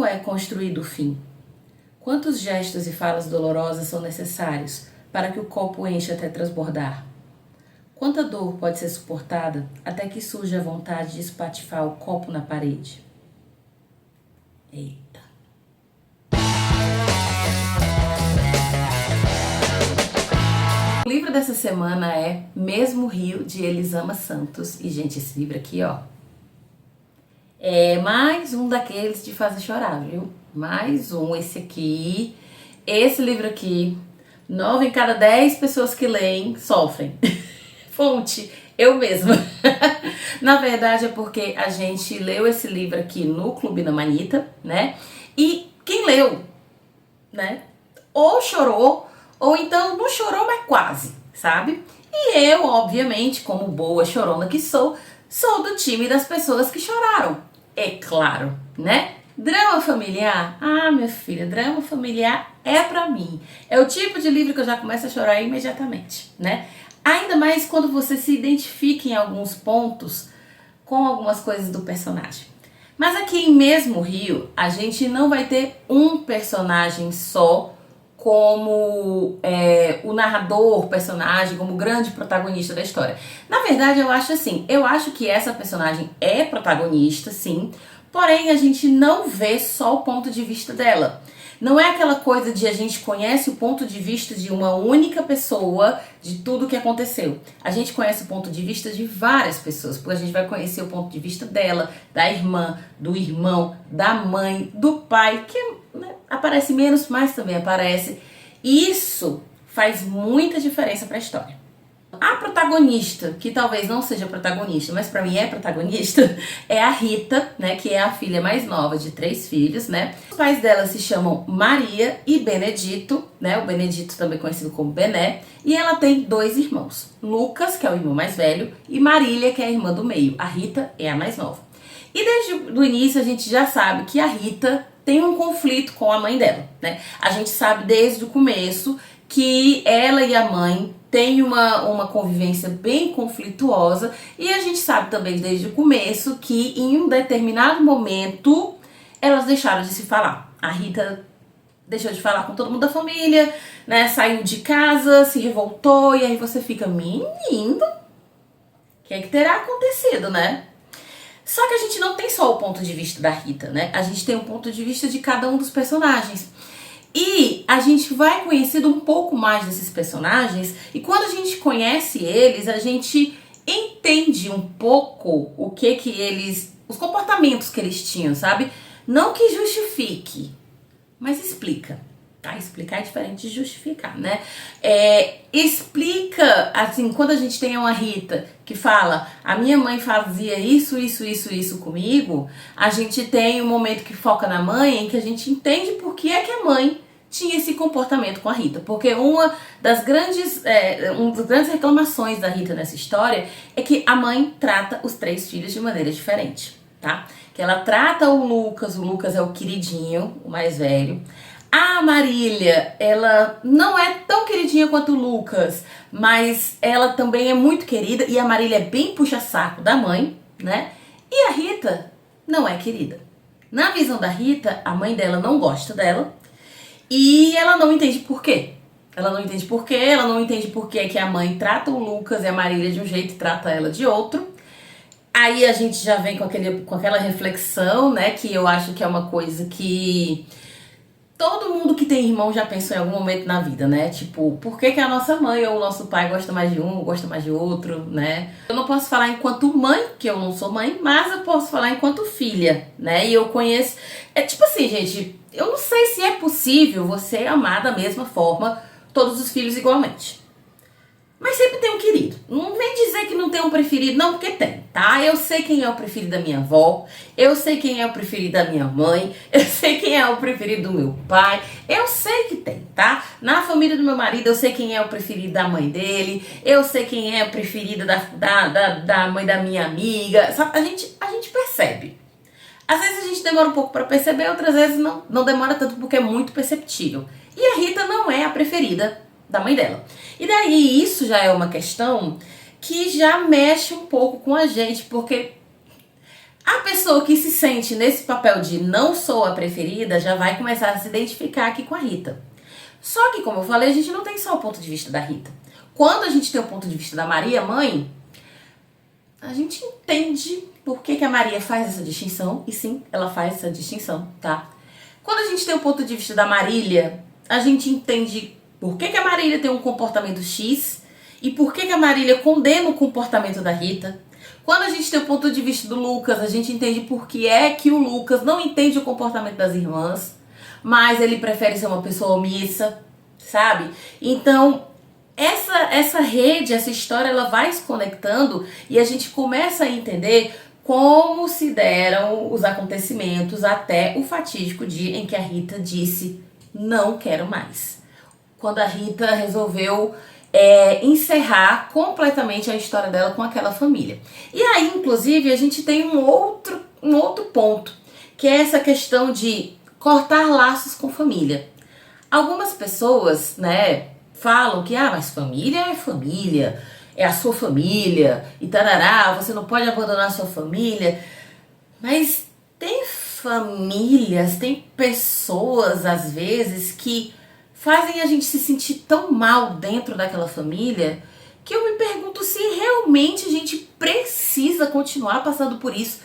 Como é construído o fim? Quantos gestos e falas dolorosas são necessários para que o copo encha até transbordar? Quanta dor pode ser suportada até que surja a vontade de espatifar o copo na parede? Eita! O livro dessa semana é Mesmo Rio, de Elisama Santos. E, gente, esse livro aqui, ó, é mais um daqueles de fazer chorar, viu? Mais um, esse aqui. Esse livro aqui, 9 em cada 10 pessoas que leem sofrem. Fonte, eu mesma. Na verdade é porque a gente leu esse livro aqui no Clube da Manita, né? E quem leu, né? Ou chorou, ou então não chorou, mas quase, sabe? E eu, obviamente, como boa chorona que sou do time das pessoas que choraram. É claro, né? Drama familiar? Ah, minha filha, drama familiar é pra mim. É o tipo de livro que eu já começo a chorar imediatamente, né? Ainda mais quando você se identifica em alguns pontos com algumas coisas do personagem. Mas aqui em Mesmo Rio, a gente não vai ter um personagem só como o narrador, personagem, como grande protagonista da história. Na verdade, eu acho assim, eu acho que essa personagem é protagonista, sim, porém a gente não vê só o ponto de vista dela. Não é aquela coisa de a gente conhece o ponto de vista de uma única pessoa de tudo que aconteceu. A gente conhece o ponto de vista de várias pessoas, porque a gente vai conhecer o ponto de vista dela, da irmã, do irmão, da mãe, do pai, que né, aparece menos, mas também aparece. E isso faz muita diferença para a história. A protagonista, que talvez não seja protagonista, mas pra mim é protagonista, é a Rita, né, que é a filha mais nova de 3 filhos, né? Os pais dela se chamam Maria e Benedito, né? O Benedito também conhecido como Bené, e ela tem 2 irmãos, Lucas, que é o irmão mais velho, e Marília, que é a irmã do meio. A Rita é a mais nova. E desde o início a gente já sabe que a Rita tem um conflito com a mãe dela, né? A gente sabe desde o começo que ela e a mãe têm uma convivência bem conflituosa, e a gente sabe também desde o começo que em um determinado momento elas deixaram de se falar. A Rita deixou de falar com todo mundo da família, né? Saiu de casa, se revoltou, e aí você fica, menino, o que é que terá acontecido, né? Só que a gente não tem só o ponto de vista da Rita, né? A gente tem um ponto de vista de cada um dos personagens. E a gente vai conhecendo um pouco mais desses personagens, e quando a gente conhece eles, a gente entende um pouco o que eles, os comportamentos que eles tinham, sabe? Não que justifique, mas explica, tá? Explicar é diferente de justificar, né? Explica, assim, quando a gente tem uma Rita que fala, a minha mãe fazia isso comigo, a gente tem um momento que foca na mãe, em que a gente entende por que é que a mãe tinha esse comportamento com a Rita. Porque uma das grandes reclamações da Rita nessa história é que a mãe trata os 3 filhos de maneira diferente, tá? Que ela trata o Lucas é o queridinho, o mais velho. A Marília, ela não é tão queridinha quanto o Lucas, mas ela também é muito querida, e a Marília é bem puxa-saco da mãe, né? E a Rita não é querida. Na visão da Rita, a mãe dela não gosta dela, e ela não entende por quê. Ela não entende por quê, ela não entende por que que a mãe trata o Lucas e a Marília de um jeito e trata ela de outro. Aí a gente já vem com aquela reflexão, né, que eu acho que é uma coisa que todo mundo que tem irmão já pensou em algum momento na vida, né? Tipo, por que que a nossa mãe ou o nosso pai gosta mais de um, gosta mais de outro, né? Eu não posso falar enquanto mãe, que eu não sou mãe, mas eu posso falar enquanto filha, né? E eu conheço... É tipo assim, gente, eu não sei se é possível você amar da mesma forma todos os filhos igualmente. Mas sempre tem um querido. Não vem dizer que não tem um preferido, não, porque tem, tá? Eu sei quem é o preferido da minha avó, eu sei quem é o preferido da minha mãe, eu sei quem é o preferido do meu pai, eu sei que tem, tá? Na família do meu marido, eu sei quem é o preferido da mãe dele, eu sei quem é o preferido da mãe da minha amiga, sabe? A gente percebe. Às vezes a gente demora um pouco pra perceber, outras vezes não demora tanto porque é muito perceptível. E a Rita não é a preferida da mãe dela. E daí isso já é uma questão que já mexe um pouco com a gente, porque A pessoa que se sente nesse papel de não sou a preferida já vai começar a se identificar aqui com a Rita. Só que, como eu falei, a gente não tem só o ponto de vista da Rita. Quando a gente tem o ponto de vista da Maria, mãe, a gente entende por que a Maria faz essa distinção. E sim, ela faz essa distinção, tá? Quando a gente tem o ponto de vista da Marília, a gente entende por que a Marília tem um comportamento X e por que a Marília condena o comportamento da Rita. Quando a gente tem o ponto de vista do Lucas, a gente entende por que é que o Lucas não entende o comportamento das irmãs, mas ele prefere ser uma pessoa omissa, sabe? Então, essa rede, essa história, ela vai se conectando e a gente começa a entender como se deram os acontecimentos até o fatídico dia em que a Rita disse: não quero mais. Quando a Rita resolveu encerrar completamente a história dela com aquela família. E aí, inclusive, a gente tem um outro ponto, que é essa questão de cortar laços com família. Algumas pessoas, né, falam que, mas família, é a sua família, e tarará, você não pode abandonar a sua família. Mas tem famílias, tem pessoas, às vezes, que fazem a gente se sentir tão mal dentro daquela família que eu me pergunto se realmente a gente precisa continuar passando por isso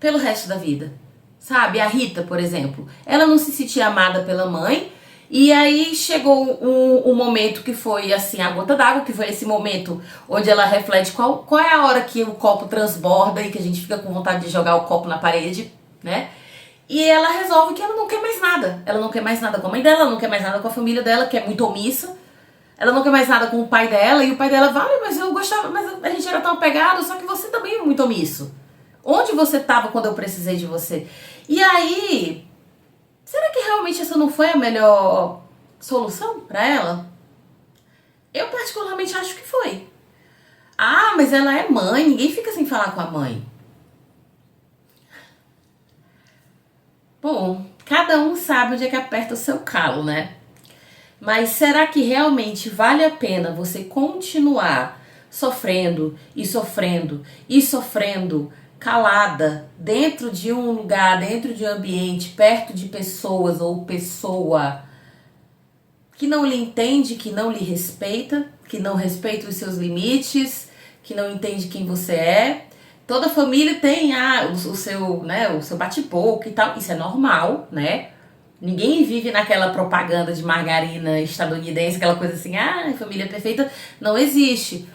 pelo resto da vida. Sabe, a Rita, por exemplo, ela não se sentia amada pela mãe e aí chegou um momento que foi assim, a gota d'água, que foi esse momento onde ela reflete qual é a hora que o copo transborda e que a gente fica com vontade de jogar o copo na parede, né? E ela resolve que ela não quer mais nada. Ela não quer mais nada com a mãe dela, ela não quer mais nada com a família dela, que é muito omissa. Ela não quer mais nada com o pai dela. E o pai dela, vale, mas eu gostava, mas a gente era tão apegado, só que você também é muito omisso. Onde você estava quando eu precisei de você? E aí, será que realmente essa não foi a melhor solução para ela? Eu particularmente acho que foi. Mas ela é mãe, ninguém fica sem falar com a mãe. Bom, cada um sabe onde é que aperta o seu calo, né? Mas será que realmente vale a pena você continuar sofrendo e sofrendo e sofrendo calada dentro de um lugar, dentro de um ambiente, perto de pessoas ou pessoa que não lhe entende, que não lhe respeita, que não respeita os seus limites, que não entende quem você é? Toda família tem o seu bate-boca e tal. Isso é normal, né? Ninguém vive naquela propaganda de margarina estadunidense, aquela coisa assim, família perfeita. Não existe.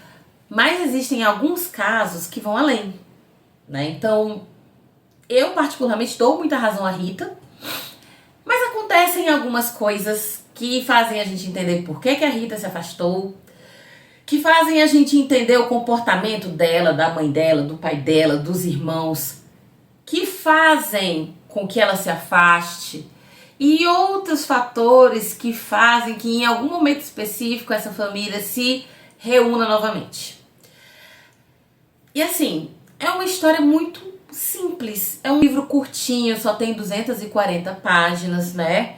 Mas existem alguns casos que vão além, né? Então, eu particularmente dou muita razão à Rita, mas acontecem algumas coisas que fazem a gente entender por que a Rita se afastou, que fazem a gente entender o comportamento dela, da mãe dela, do pai dela, dos irmãos, que fazem com que ela se afaste, e outros fatores que fazem que em algum momento específico essa família se reúna novamente. E assim, é uma história muito simples, é um livro curtinho, só tem 240 páginas, né?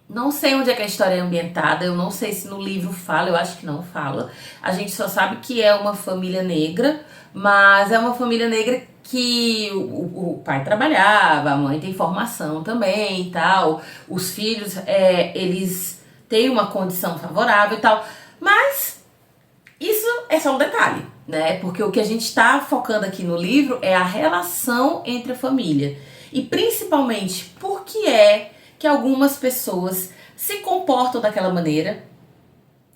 Não sei onde é que a história é ambientada, eu não sei se no livro fala, eu acho que não fala. A gente só sabe que é uma família negra, mas é uma família negra que o pai trabalhava, a mãe tem formação também e tal. Os filhos, eles têm uma condição favorável e tal. Mas isso é só um detalhe, né? Porque o que a gente está focando aqui no livro é a relação entre a família. E principalmente, por que é que algumas pessoas se comportam daquela maneira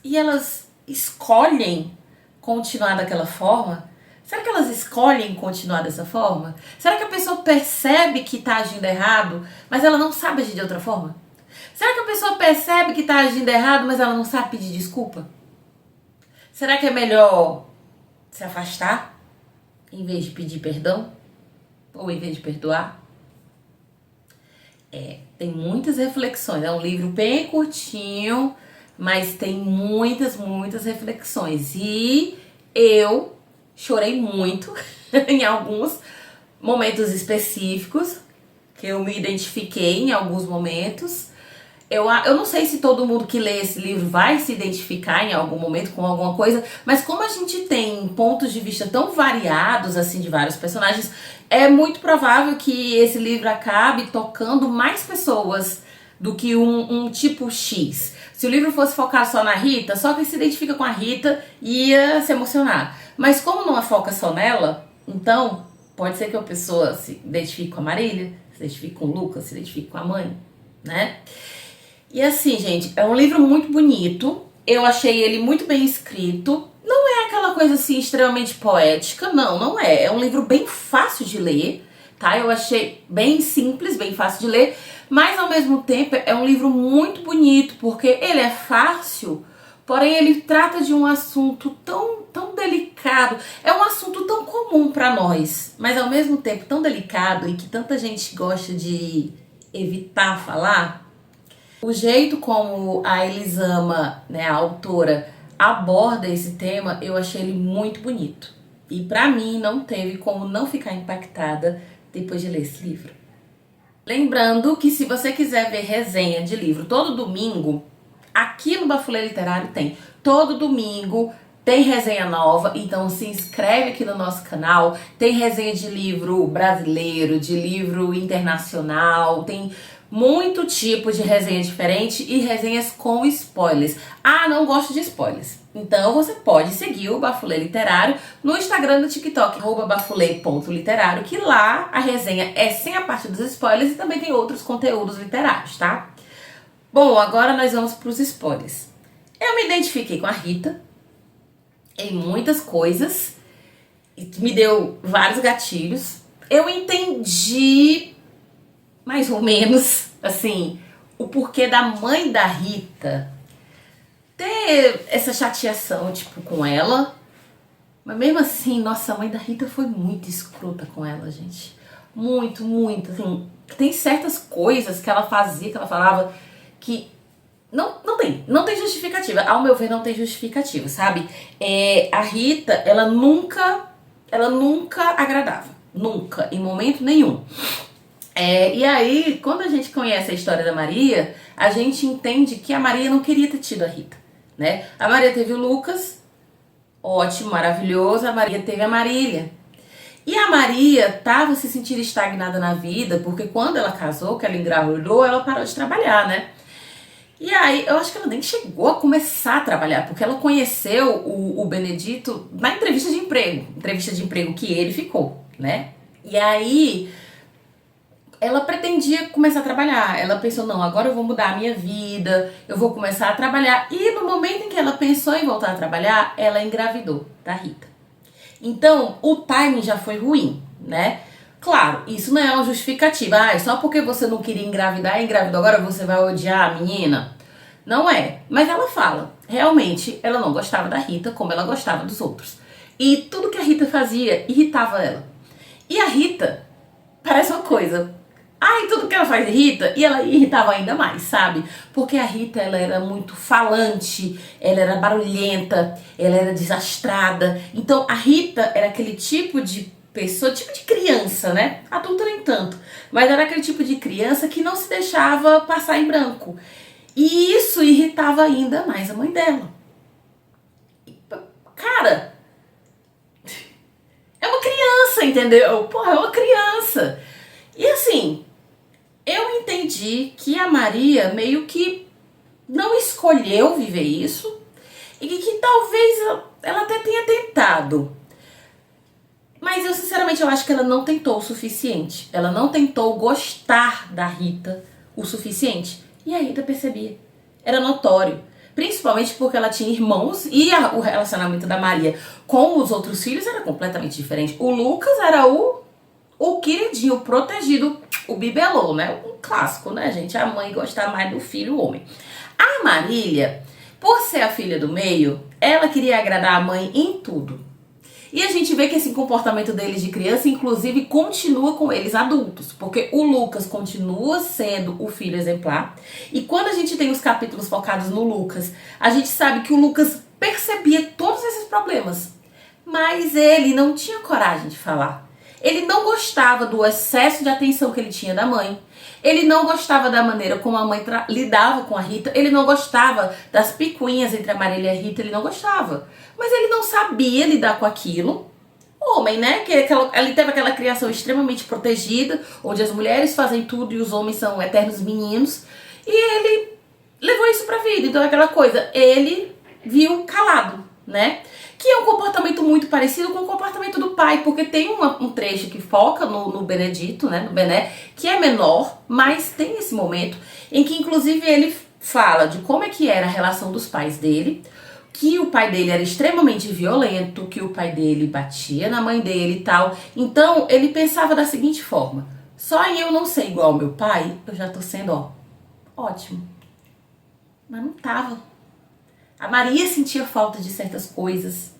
e elas escolhem continuar daquela forma? Será que elas escolhem continuar dessa forma? Será que a pessoa percebe que está agindo errado, mas ela não sabe agir de outra forma? Será que a pessoa percebe que está agindo errado, mas ela não sabe pedir desculpa? Será que é melhor se afastar em vez de pedir perdão? Ou em vez de perdoar? Tem muitas reflexões. É um livro bem curtinho, mas tem muitas reflexões. E eu chorei muito em alguns momentos específicos, que eu me identifiquei em alguns momentos. Eu não sei se todo mundo que lê esse livro vai se identificar em algum momento com alguma coisa, mas como a gente tem pontos de vista tão variados, assim, de vários personagens, é muito provável que esse livro acabe tocando mais pessoas do que um tipo X. Se o livro fosse focado só na Rita, só quem se identifica com a Rita ia se emocionar. Mas como não foca só nela, então pode ser que a pessoa se identifique com a Marília, se identifique com o Lucas, se identifique com a mãe, né? E assim, gente, é um livro muito bonito. Eu achei ele muito bem escrito. Não é aquela coisa assim extremamente poética, não é. É um livro bem fácil de ler, tá? Eu achei bem simples, bem fácil de ler, mas ao mesmo tempo é um livro muito bonito, porque ele é fácil, porém ele trata de um assunto tão delicado. É um assunto tão comum para nós, mas ao mesmo tempo tão delicado e que tanta gente gosta de evitar falar. O jeito como a Elisama, né, a autora, aborda esse tema, eu achei ele muito bonito. E pra mim não teve como não ficar impactada depois de ler esse livro. Lembrando que se você quiser ver resenha de livro todo domingo, aqui no Bafulê Literário tem. Todo domingo tem resenha nova, então se inscreve aqui no nosso canal. Tem resenha de livro brasileiro, de livro internacional, tem muito tipo de resenha diferente e resenhas com spoilers. Ah, não gosto de spoilers. Então você pode seguir o Bafulê Literário no Instagram e no TikTok, @bafulê.literário, que lá a resenha é sem a parte dos spoilers e também tem outros conteúdos literários, tá? Bom, agora nós vamos para os spoilers. Eu me identifiquei com a Rita em muitas coisas, me deu vários gatilhos. Eu entendi mais ou menos, assim, o porquê da mãe da Rita ter essa chateação, tipo, com ela. Mas mesmo assim, nossa, a mãe da Rita foi muito escrota com ela, gente. Muito, muito, assim. Tem certas coisas que ela fazia, que ela falava, que não tem justificativa. Ao meu ver, não tem justificativa, sabe? A Rita, ela nunca agradava. Nunca, em momento nenhum. E aí, quando a gente conhece a história da Maria, a gente entende que a Maria não queria ter tido a Rita, né? A Maria teve o Lucas, ótimo, maravilhoso. A Maria teve a Marília. E a Maria estava se sentindo estagnada na vida, porque quando ela casou, que ela engravidou, ela parou de trabalhar, né? E aí, eu acho que ela nem chegou a começar a trabalhar, porque ela conheceu o Benedito na entrevista de emprego que ele ficou, né? E aí ela pretendia começar a trabalhar. Ela pensou, não, agora eu vou mudar a minha vida, eu vou começar a trabalhar. E no momento em que ela pensou em voltar a trabalhar, ela engravidou da Rita. Então, o timing já foi ruim, né? Claro, isso não é uma justificativa. Só porque você não queria engravidar, engravidou, agora você vai odiar a menina? Não é. Mas ela fala, realmente, ela não gostava da Rita como ela gostava dos outros. E tudo que a Rita fazia irritava ela. E a Rita parece uma coisa. Tudo que ela faz irrita, e ela irritava ainda mais, sabe? Porque a Rita, ela era muito falante, ela era barulhenta, ela era desastrada. Então a Rita era aquele tipo de pessoa, tipo de criança, né? Adulta nem tanto, mas era aquele tipo de criança que não se deixava passar em branco. E isso irritava ainda mais a mãe dela. Cara, é uma criança, entendeu? Porra, é uma criança. E assim, eu entendi que a Maria meio que não escolheu viver isso e que talvez ela até tenha tentado. Mas eu sinceramente eu acho que ela não tentou o suficiente. Ela não tentou gostar da Rita o suficiente. E a Rita percebia. Era notório. Principalmente porque ela tinha irmãos e o relacionamento da Maria com os outros filhos era completamente diferente. O Lucas era o queridinho, o protegido, o bibelô, né? Um clássico, né, gente? A mãe gostar mais do filho, o homem. A Marília, por ser a filha do meio, ela queria agradar a mãe em tudo. E a gente vê que esse comportamento deles de criança, inclusive, continua com eles adultos. Porque o Lucas continua sendo o filho exemplar. E quando a gente tem os capítulos focados no Lucas, a gente sabe que o Lucas percebia todos esses problemas. Mas ele não tinha coragem de falar. Ele não gostava do excesso de atenção que ele tinha da mãe. Ele não gostava da maneira como a mãe lidava com a Rita. Ele não gostava das picuinhas entre a Marília e a Rita. Ele não gostava. Mas ele não sabia lidar com aquilo. Homem, né? Ele teve aquela criação extremamente protegida, onde as mulheres fazem tudo e os homens são eternos meninos. E ele levou isso pra vida. Então é aquela coisa, ele viu calado, né? Que é um comportamento muito parecido com o comportamento do pai, porque tem um trecho que foca no Benedito, né? No Bené, que é menor, mas tem esse momento em que inclusive ele fala de como é que era a relação dos pais dele, que o pai dele era extremamente violento, que o pai dele batia na mãe dele e tal. Então ele pensava da seguinte forma: só em eu não ser igual ao meu pai, eu já tô sendo, ó, ótimo. Mas não tava. A Maria sentia falta de certas coisas.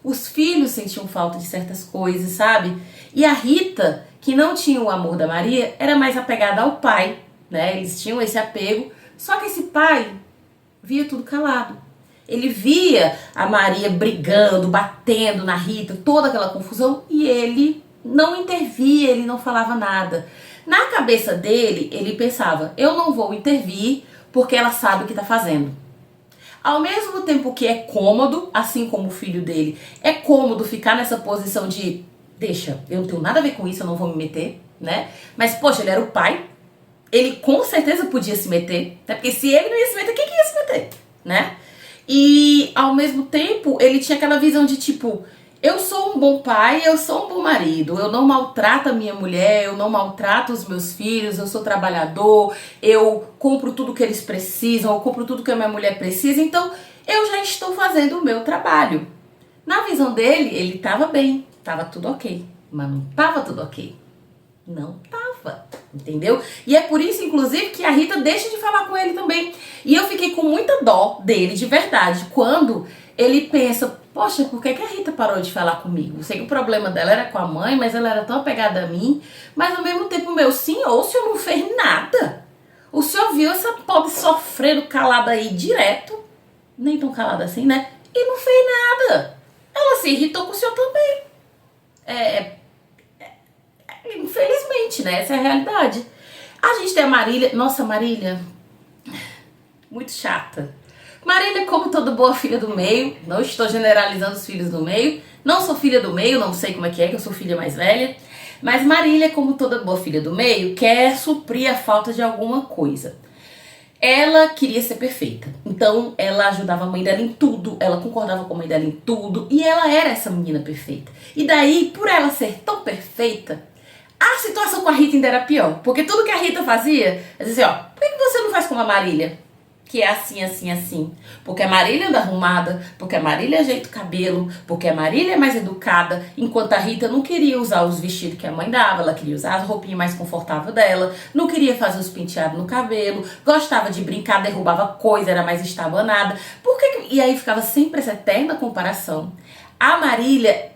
Os filhos sentiam falta de certas coisas, sabe? E a Rita, que não tinha o amor da Maria, era mais apegada ao pai, né? Eles tinham esse apego. Só que esse pai via tudo calado. Ele via a Maria brigando, batendo na Rita, toda aquela confusão, e ele não intervia, ele não falava nada. Na cabeça dele, ele pensava: eu não vou intervir porque ela sabe o que está fazendo. Ao mesmo tempo que é cômodo, assim como o filho dele, é cômodo ficar nessa posição de deixa, eu não tenho nada a ver com isso, eu não vou me meter, né? Mas, poxa, ele era o pai, ele com certeza podia se meter, né? Porque se ele não ia se meter, quem que ia se meter, né? E ao mesmo tempo ele tinha aquela visão de tipo: eu sou um bom pai, eu sou um bom marido, eu não maltrato a minha mulher, eu não maltrato os meus filhos, eu sou trabalhador, eu compro tudo que eles precisam, eu compro tudo que a minha mulher precisa, então eu já estou fazendo o meu trabalho. Na visão dele, ele estava bem, estava tudo ok, mas não estava tudo ok. Não tava, entendeu? E é por isso, inclusive, que a Rita deixa de falar com ele também. E eu fiquei com muita dó dele, de verdade, quando ele pensa: poxa, por que a Rita parou de falar comigo? Eu sei que o problema dela era com a mãe, mas ela era tão apegada a mim. Mas ao mesmo tempo, meu senhor, o senhor não fez nada. O senhor viu essa pobre sofrendo calada aí direto, nem tão calada assim, né? E não fez nada. Ela se irritou com o senhor também. Infelizmente, né? Essa é a realidade. A gente tem a Marília. Nossa, Marília, muito chata. Marília, como toda boa filha do meio, não estou generalizando os filhos do meio, não sou filha do meio, não sei como é, que eu sou filha mais velha, mas Marília, como toda boa filha do meio, quer suprir a falta de alguma coisa. Ela queria ser perfeita, então ela ajudava a mãe dela em tudo, ela concordava com a mãe dela em tudo, e ela era essa menina perfeita. E daí, por ela ser tão perfeita, a situação com a Rita ainda era pior, porque tudo que a Rita fazia, ela dizia assim: ó, por que você não faz como a Marília? Que é assim, assim, assim. Porque a Marília anda arrumada, porque a Marília ajeita o cabelo, porque a Marília é mais educada, enquanto a Rita não queria usar os vestidos que a mãe dava, ela queria usar as roupinhas mais confortáveis dela, não queria fazer os penteados no cabelo, gostava de brincar, derrubava coisa, era mais estabanada. E aí ficava sempre essa eterna comparação. A Marília,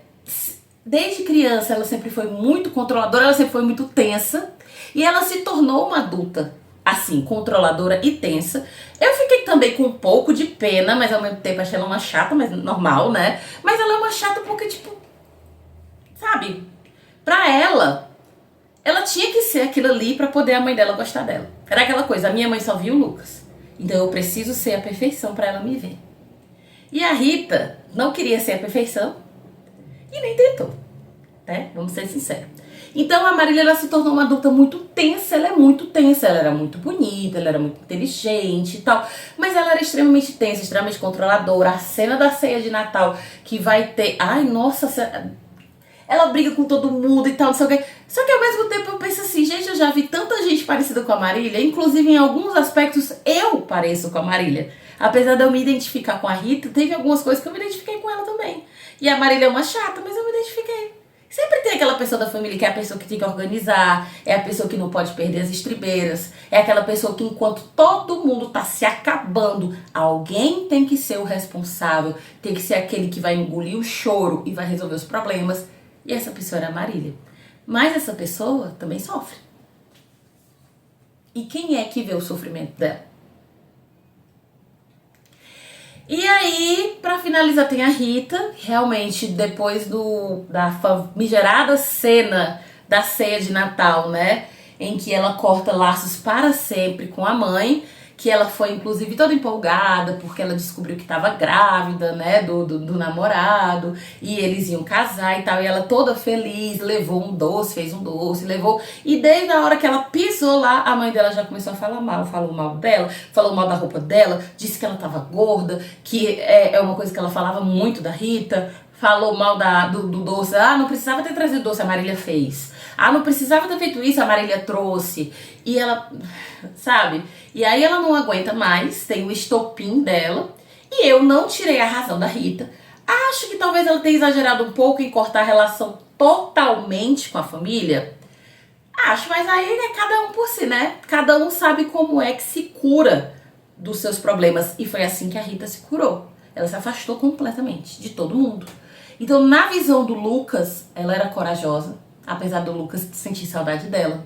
desde criança, ela sempre foi muito controladora, ela sempre foi muito tensa, e ela se tornou uma adulta assim, controladora e tensa. Eu fiquei também com um pouco de pena, mas ao mesmo tempo achei ela uma chata, mas normal, né? Mas ela é uma chata porque, tipo, sabe? Pra ela tinha que ser aquilo ali pra poder a mãe dela gostar dela. Era aquela coisa: a minha mãe só viu o Lucas, então eu preciso ser a perfeição pra ela me ver. E a Rita não queria ser a perfeição e nem tentou, né? Vamos ser sinceros. Então a Marília, ela se tornou uma adulta muito tensa, ela é muito tensa, ela era muito bonita, ela era muito inteligente e tal, mas ela era extremamente tensa, extremamente controladora. A cena da ceia de Natal que vai ter, ai nossa, ela briga com todo mundo e tal, não sei o que. Só que ao mesmo tempo eu penso assim: gente, eu já vi tanta gente parecida com a Marília, inclusive em alguns aspectos eu pareço com a Marília. Apesar de eu me identificar com a Rita, teve algumas coisas que eu me identifiquei com ela também. E a Marília é uma chata, mas eu me identifiquei. Sempre tem aquela pessoa da família que é a pessoa que tem que organizar, é a pessoa que não pode perder as estribeiras, é aquela pessoa que enquanto todo mundo tá se acabando, alguém tem que ser o responsável, tem que ser aquele que vai engolir o choro e vai resolver os problemas. E essa pessoa era a Marília. Mas essa pessoa também sofre. E quem é que vê o sofrimento dela? E aí, pra finalizar, tem a Rita. Realmente, depois da famigerada cena da ceia de Natal, né? Em que ela corta laços para sempre com a mãe. Que ela foi, inclusive, toda empolgada porque ela descobriu que estava grávida, né? Do namorado. E eles iam casar e tal. E ela toda feliz, levou um doce, fez um doce, levou. E desde a hora que ela pisou lá, a mãe dela já começou a falar mal. Falou mal dela, falou mal da roupa dela, disse que ela tava gorda, que é uma coisa que ela falava muito da Rita. Falou mal do doce. Ah, não precisava ter trazido doce, a Marília fez. Ah, não precisava ter feito isso, a Marília trouxe. E ela, sabe? E aí ela não aguenta mais, tem o estopim dela. E eu não tirei a razão da Rita. Acho que talvez ela tenha exagerado um pouco em cortar a relação totalmente com a família. Acho, mas aí é cada um por si, né? Cada um sabe como é que se cura dos seus problemas. E foi assim que a Rita se curou. Ela se afastou completamente de todo mundo. Então, na visão do Lucas, ela era corajosa, apesar do Lucas sentir saudade dela.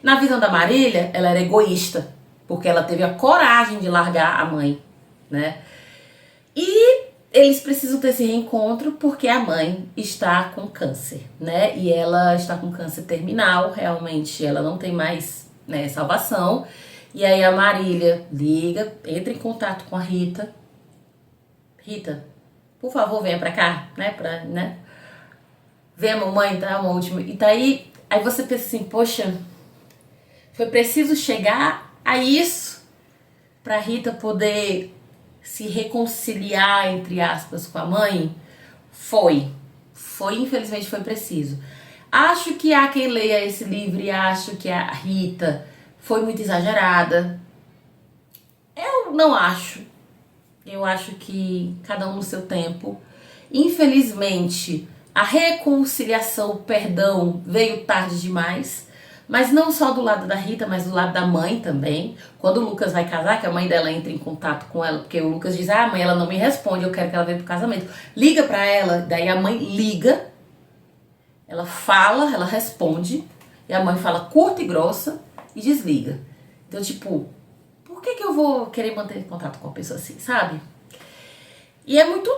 Na visão da Marília, ela era egoísta, porque ela teve a coragem de largar a mãe, né? E eles precisam ter esse reencontro porque a mãe está com câncer, né? E ela está com câncer terminal, realmente ela não tem mais, né, salvação. E aí a Marília liga, entra em contato com a Rita. Rita, por favor, venha pra cá, né? Venha, mamãe, tá? Uma última. E tá aí você pensa assim, poxa, foi preciso chegar a isso pra Rita poder se reconciliar, entre aspas, com a mãe? Infelizmente foi preciso. Acho que há quem leia esse livro e acho que a Rita foi muito exagerada. Eu não acho. Eu acho que cada um no seu tempo. Infelizmente, a reconciliação, o perdão veio tarde demais. Mas não só do lado da Rita, mas do lado da mãe também. Quando o Lucas vai casar, que a mãe dela entra em contato com ela, porque o Lucas diz, ah, mãe, ela não me responde, eu quero que ela venha pro casamento. Liga pra ela, daí a mãe liga, ela fala, ela responde, e a mãe fala curta e grossa e desliga. Então, tipo, por que eu vou querer manter contato com uma pessoa assim, sabe? E é muito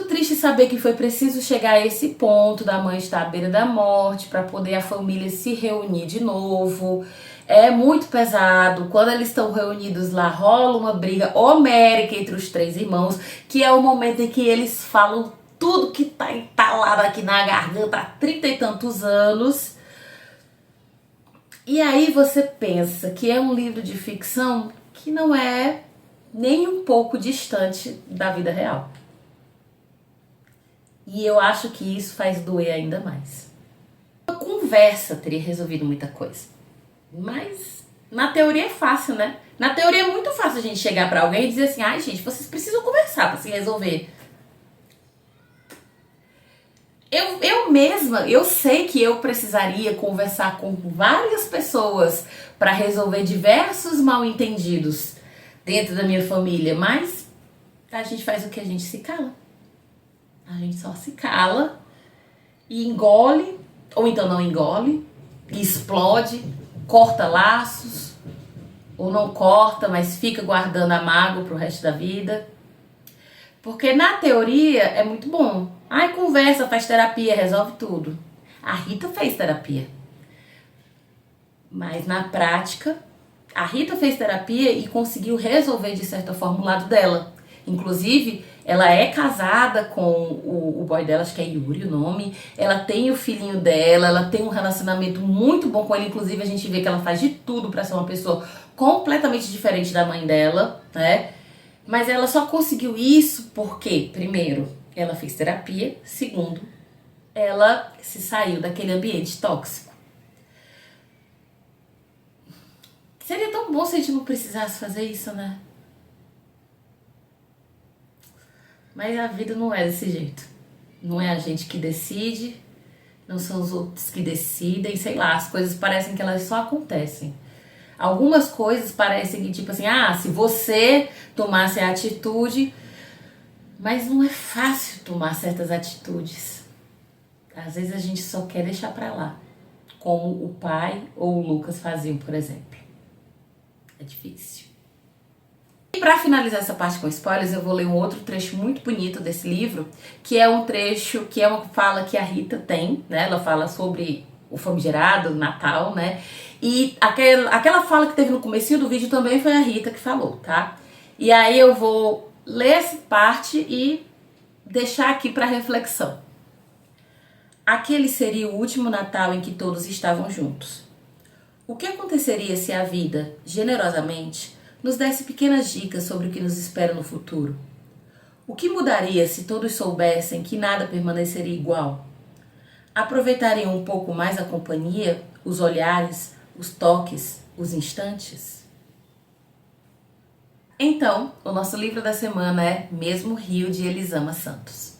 triste saber que foi preciso chegar a esse ponto da mãe estar à beira da morte para poder a família se reunir de novo. É muito pesado. Quando eles estão reunidos lá, rola uma briga homérica entre os três irmãos, que é o momento em que eles falam tudo que tá entalado aqui na garganta há 30 e tantos anos. E aí você pensa que é um livro de ficção que não é nem um pouco distante da vida real. E eu acho que isso faz doer ainda mais. Uma conversa teria resolvido muita coisa. Mas na teoria é fácil, né? Na teoria é muito fácil a gente chegar pra alguém e dizer assim, ai gente, vocês precisam conversar pra se resolver. Eu mesma, eu sei que eu precisaria conversar com várias pessoas para resolver diversos mal-entendidos dentro da minha família, mas a gente faz o que? A gente se cala. A gente só se cala e engole, ou então não engole, e explode, corta laços, ou não corta, mas fica guardando a mágoa pro resto da vida. Porque na teoria é muito bom. Ai, conversa, faz terapia, resolve tudo. A Rita fez terapia. Mas na prática, a Rita fez terapia e conseguiu resolver de certa forma o lado dela. Inclusive, ela é casada com o boy dela, acho que é Yuri o nome. Ela tem o filhinho dela, ela tem um relacionamento muito bom com ele. Inclusive, a gente vê que ela faz de tudo pra ser uma pessoa completamente diferente da mãe dela, né? Mas ela só conseguiu isso porque, primeiro, ela fez terapia. Segundo, ela se saiu daquele ambiente tóxico. Seria tão bom se a gente não precisasse fazer isso, né? Mas a vida não é desse jeito. Não é a gente que decide, não são os outros que decidem, sei lá, as coisas parecem que elas só acontecem. Algumas coisas parecem que, tipo assim, ah, se você tomasse a atitude, mas não é fácil tomar certas atitudes. Às vezes a gente só quer deixar pra lá, como o pai ou o Lucas faziam, por exemplo. É difícil. E para finalizar essa parte com spoilers, eu vou ler um outro trecho muito bonito desse livro, que é um trecho que é uma fala que a Rita tem, né? Ela fala sobre o famigerado Natal, né? E aquela fala que teve no comecinho do vídeo também foi a Rita que falou, tá? E aí eu vou ler essa parte e deixar aqui para reflexão. Aquele seria o último Natal em que todos estavam juntos. O que aconteceria se a vida, generosamente, nos desse pequenas dicas sobre o que nos espera no futuro? O que mudaria se todos soubessem que nada permaneceria igual? Aproveitariam um pouco mais a companhia, os olhares, os toques, os instantes? Então, o nosso livro da semana é Mesmo Rio, de Elisama Santos.